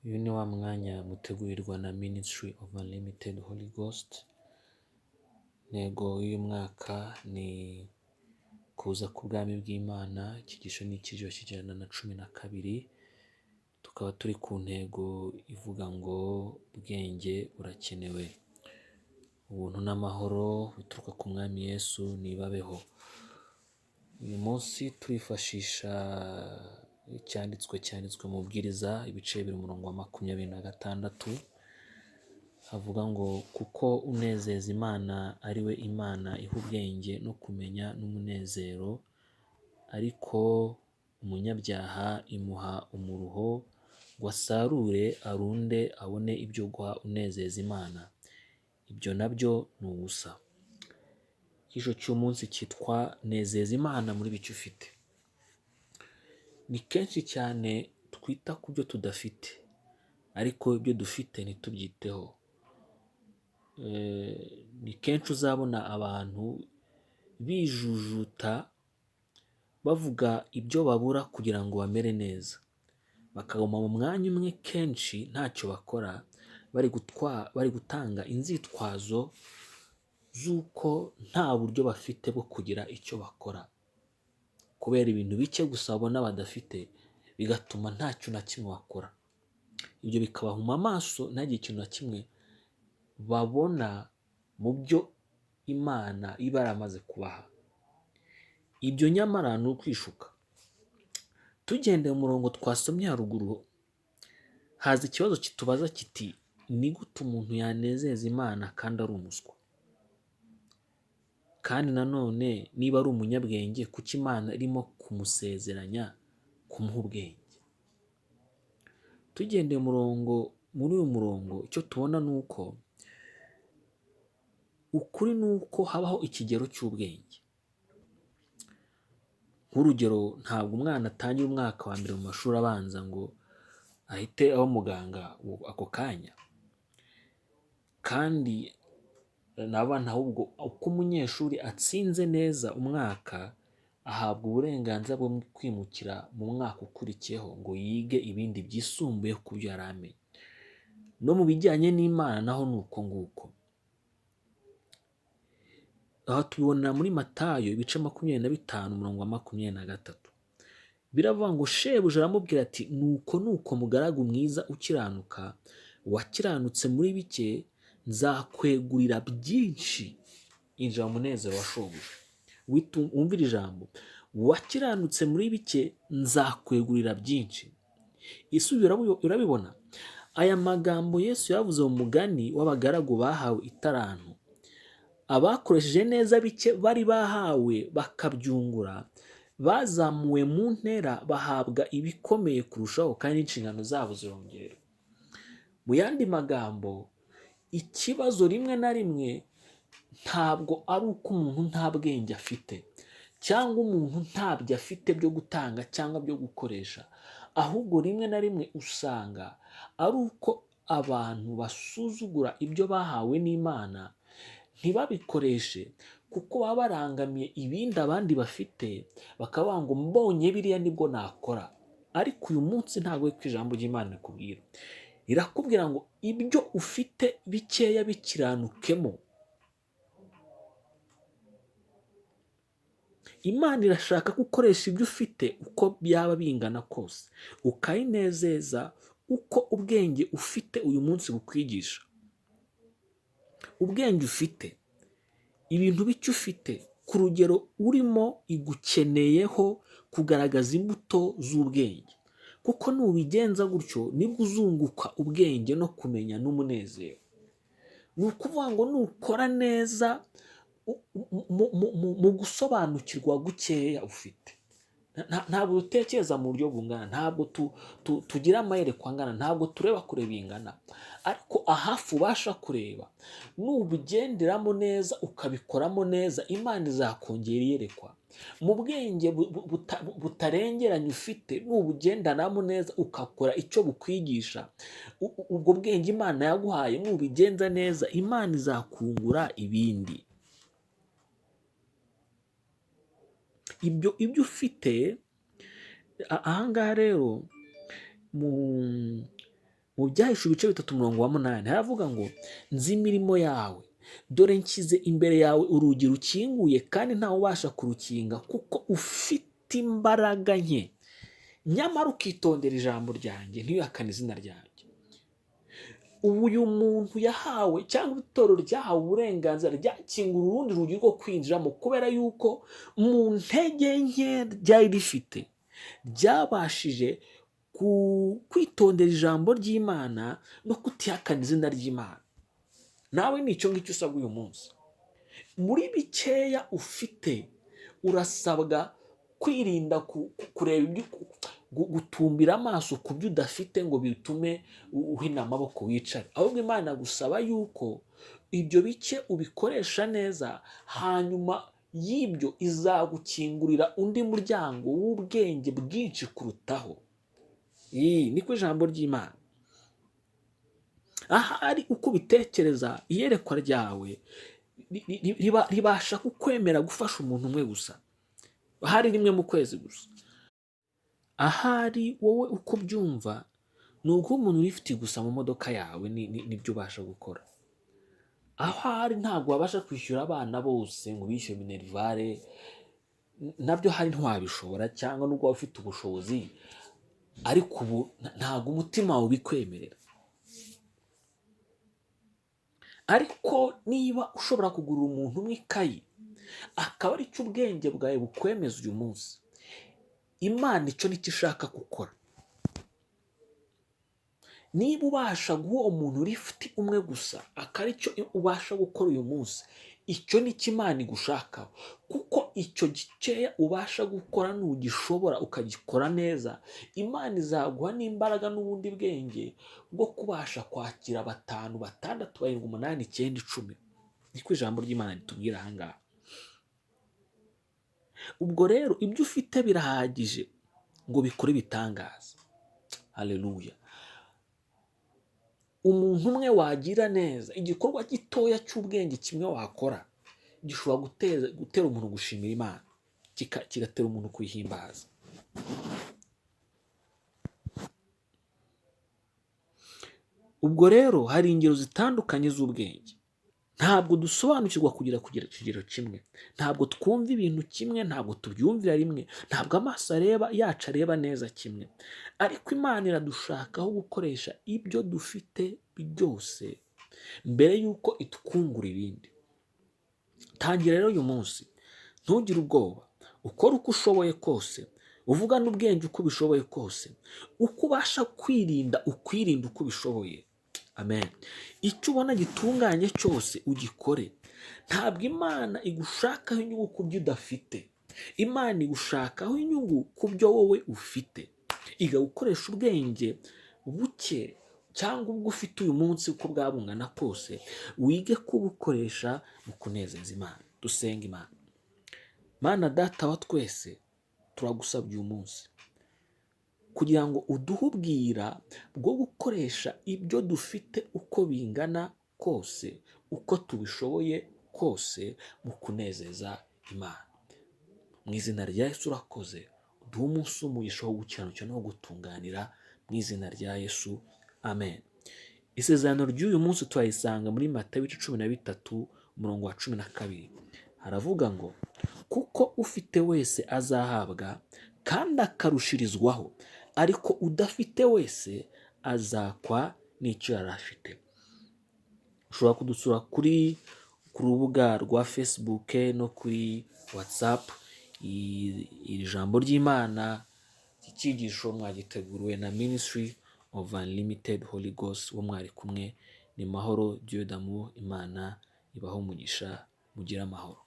Uyu ni wa mwanya mutegurirwa na Ministry of Unlimited Holy Ghost. Ntego y'uyu mwaka ni kuza ku bwami bw'Imana. Icyigisho ni icyigisho cy'ijana na cumi na kabiri. Tukaba turi ku ntego ivuga ngo ubwenge burakenewe. Ubuntu n'amahoro bituruka ku mwami Yesu nibabeho. Uyu munsi turifashisha cyanditswe mu bwiriza ibice 226 havuga ngo kuko unezeza Imana ari we Imana iha ubwenge no kumenya n'umunezero, ariko umunyabyaha imuha umuruho ngo asarure arunde abone ibyo guha unezeza Imana. Ibyo nabyo ni ubusa. Icyigisho cy'umunsi cyitwa Nezeza Imana muri bike ufite. Ni kenshi cyane twita ku byo tudafite, ariko ibyo dufite ntitubyiteho. Ni kenshi uzabona abantu bijujuta bavuga ibyo babura kugira ngo bamere neza, bakaguma mu mwanya umwe kenshi ntacyo bakora, bari gutanga inzitwazo z'uko nta buryo bafite bwo kugira icyo bakora, kubera ibintu bike gusa babona badafite, bigatuma ntacyo na kimwe bakora. Ibyo bikabahuma amaso, ntagire ikintu na kimwe babona mu byo Imana iba yaramaze kubaha. Ibyo nyamara ni ukwishuka. Tugendeye mu murongo twasomye haruguru, haza ikibazo kitubaza kiti ni gute umuntu yanezeza Imana kandi ari umuswa? Kandi nanone niba ari umunyabwenge, kuki Imana irimo kumusezeranya kumuha ubwenge? Tugendeye muri uyu murongo, icyo tubona ni uko ukuri ni uko habaho ikigero cy'ubwenge. Nk'urugero, ntabwo umwana atangira umwaka wa mbere mu mashuri abanza ngo ahite aba muganga ako kanya. Kandi n'abana ahubwo uko umunyeshuri atsinze neza umwaka, ahabwa uburenganzira bwo kwimukira mu mwaka ukurikiyeho ngo yige ibindi byisumbuye ku byo yari amenye. No mu bijyanye n'Imana naho ni uko nguko. Aha tubibona muri Matayo ibice 25:23. Biravuga ngo shebuja aramubwira ati nuko mugaragu mwiza ukiranuka, wakiranutse muri bike, nzakwegurira byinshi, injira mu munezero wa shobuja. Wumvira ijambo, wakiranutse muri bike, nzakwegurira byinshi. Isubira urabibona, aya magambo Yesu yavuze mu mugani w'abagaragu bahawe italanto. Abakoresheje neza bike bari bahawe bakabyungura, bazamuwe mu ntera bahabwa ibikomeye kurushaho, kandi inshingano zabo zirongerwa. Mu yandi magambo, ikibazo rimwe na rimwe ntabwo ari uko umuntu nta bwenge afite, cyangwa umuntu ntabyo afite byo gutanga cyangwa byo gukoresha, ahubwo rimwe na rimwe usanga ari uko abantu basuzugura ibyo bahawe n'Imana, ntibabikoreshe kuko baba barangamiye ibindi abandi bafite, bakavuga ngo mbonye biriya nibwo nakora. Ariko uyu munsi ntabwo ari ko ijambo ry'Imana rikubwira. Irakubwira ngo ibyo ufite bikeya bikiranukemo. Imana irashaka ko ukoresha ibyo ufite uko byaba bingana kose, ukayinezeza uko ubwenge ufite uyu munsi bukwigisha. Ubwenge ufite, ibintu bike ufite, ku rugero urimo igukeneyeho kugaragaza imbuto z'ubwenge, kuko nubigenza gutyo nibwo uzunguka ubwenge no kumenya n'umunezero. Ni ukuvuga ngo nukora neza mu gusobanukirwa gukeya ufite, ntabwo dutekereza mu buryo bungana, ntabwo tugira amayerekwa angana, ntabwo tureba kure bingana, ariko ahafu ubasha kureba nubigenderamo neza ukabikoramo neza, Imana izakongera iyerekwa. Mu bwenge butarengeranye ufite, nubugendanamo neza ukakora icyo bukwigisha, ubwo bwenge Imana yaguhaye nubigenza neza, Imana izakungura ibindi. Ibyo ufite ahangaha rero mu byahishe ibice 3:8 haravuga ngo nzi imirimo yawe, dore nshyize imbere yawe urugi rukinguye kandi ntawe ubasha kurukinga, kuko ufite imbaraga nke, nyamara ukitondera ijambo ryanjye ntiyuhakane izina ryanjye. Ubu uyu muntu yahawe cyangwa itorero ryahawe uburenganzira ryakingura urundi rugi rwo kwinjiramo, kubera yuko mu ntege nke ryari rifite ryabashije kwitondera ijambo ry'Imana no kutihakana izina ry'Imana. Nawe ni icyo ngicyo usabwa uyu munsi. Muri bikeya ufite urasabwa kwirinda kureba gutumbira amaso ku byo udafite ngo bitume uhina amaboko wicare, ahubwo Imana gusaba yuko ibyo bike ubikoresha neza, hanyuma y'ibyo izagukingurira undi muryango w'ubwenge bwinshi kurutaho. Niko ijambo ry'Imana. Ahari uko ubitekereza, iyerekwa ryawe ribasha kukwemera gufasha umuntu umwe gusa, ahari rimwe mu kwezi gusa. Ahari wowe uko byumva ni uko umuntu urifite gusa mu modoka yawe nibyo ubasha gukora. Ahari ntabwo wabasha kwishyura abana bose ngo bishyure minerivare, nabyo hari ntiwabishobora, cyangwa nubwo waba ufite ubushobozi, ariko ubu ntabwo umutima wawe ubikwemerera. Ariko niba ushobora kugurira umuntu umwe ikayi, akaba ari cyo ubwenge bwawe bukwemeza uyu munsi, Imana icyo nicyo ishaka gukora. Niba ubasha guha umuntu urifite umwe gusa, akaba icyo ubasha gukora uyu munsi, icyo nicyo Imana igushakaho, kuko icyo gikeya ubasha gukora n'ugishobora ukagikora neza, Imana izaguha n'imbaraga n'ubundi bwenge bwo kubasha kwakira 5, 6, 7, 8, 9, 10. Niko ijambo ry'Imana ritubwira aha ngaha. Ubwo rero ibyo ufite birahagije ngo bikore ibitangaza. Haleluya. Umuntu umwe wagira neza, igikorwa gitoya cy'ubwenge kimwe wakora gishobora gutera umuntu gushimira Imana, kigatera umuntu kuyihimbaza. Ubwo rero hari ingero zitandukanye z'ubwenge. Ntabwo dusobanukirwa kugera ku kigero kimwe, ntabwo twumva ibintu kimwe, ntabwo tubyumvira rimwe, ntabwo amaso yacu areba neza kimwe, ariko Imana iradushakaho gukoresha ibyo dufite byose mbere y'uko itwungura ibindi. Tangira rero uyu munsi, ntugire ubwoba, ukora uko ushoboye kose, uvuga n'ubwenge uko ubishoboye kose, uko ubasha kwirinda ukwirinda uko ubishoboye. Amen. Icyo ubona gitunganye cyose ugikore. Ntabwo Imana igushakaho inyungu ku byo udafite, Imana igushakaho inyungu ku byo wowe ufite. Iga gukoresha ubwenge buke cyangwa ubwo ufite uyu munsi uko bwabungana kose, wige kubukoresha mu kunezeza Imana. Dusenga Imana. Mana Data wa twese, turagusabye uyu munsi kugira ngo uduhe ubwira bwo gukoresha ibyo dufite uko bingana kose, uko tubishoboye kose, mu kunezeza Imana. Mu izina rya Yesu urakoze, uduhe umunsi w'umugisha wo gukiranukira no gutunganira, mu izina rya Yesu. Amen. Isezerano ry'uyu munsi turayisanga muri Matayo 13:12. Haravuga ngo, kuko ufite wese azahabwa kandi akarushirizwaho, ariko udafite wese azakwa n'icyo yari afite. Ushobora kudusura ku rubuga rwa Facebook no kuri WhatsApp. Iri jambo ry'Imana, icyigisho mwagiteguriwe na Ministry of Unlimited Holy Ghost, wo mwari kumwe ni Mahoro Dieu d'amour. Imana ibaho umugisha, mugire amahoro.